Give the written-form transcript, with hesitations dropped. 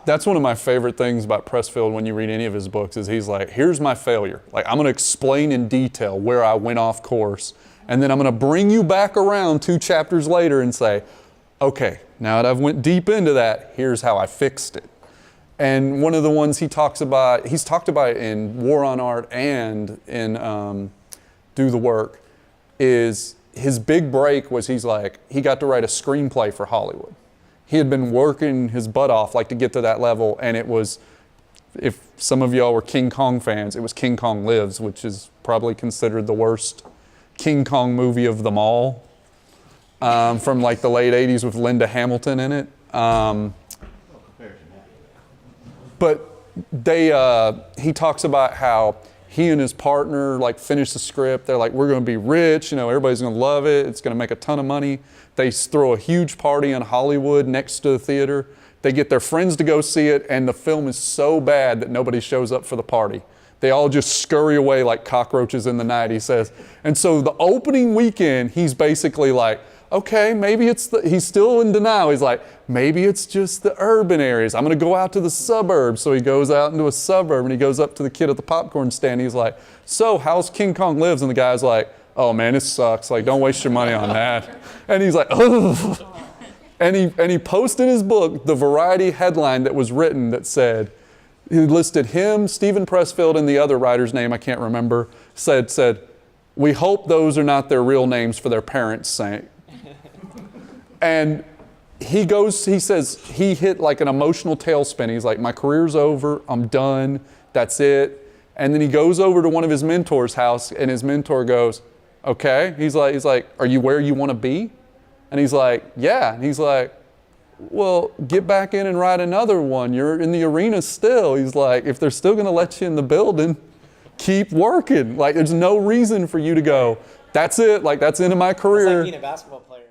That's one of my favorite things about Pressfield when you read any of his books is he's like, here's my failure. Like, I'm going to explain in detail where I went off course. And then I'm going to bring you back around 2 chapters later and say, okay, now that I've went deep into that, here's how I fixed it. And one of the ones he talks about, he's talked about it in War on Art and in Do the Work, is his big break was he got to write a screenplay for Hollywood. He had been working his butt off to get to that level, and it was, if some of y'all were King Kong fans, it was King Kong Lives, which is probably considered the worst King Kong movie of them all, from the late 80s with Linda Hamilton in it. But he talks about how he and his partner finished the script. They're like, we're going to be rich, everybody's going to love it. It's going to make a ton of money. They throw a huge party in Hollywood next to the theater. They get their friends to go see it, and the film is so bad that nobody shows up for the party. They all just scurry away like cockroaches in the night, he says. And so the opening weekend, he's basically like, okay, maybe he's still in denial. He's like, maybe it's just the urban areas. I'm going to go out to the suburbs. So he goes out into a suburb and he goes up to the kid at the popcorn stand. He's like, so how's King Kong Lives? And the guy's like, oh man, it sucks. Don't waste your money on that. And he's like, oh. And he posted in his book the Variety headline that was written that said, he listed him, Stephen Pressfield, and the other writer's name, I can't remember, said, we hope those are not their real names for their parents' sake. And he says he hit an emotional tailspin. He's like, my career's over, I'm done, that's it. And then he goes over to one of his mentors' house, and his mentor goes, okay. He's like, are you where you want to be? And he's like, yeah. And he's like, well, get back in and write another one. You're in the arena still. He's like, if they're still going to let you in the building, keep working. There's no reason for you to go, that's it, that's the end of my career. It's like being a basketball player.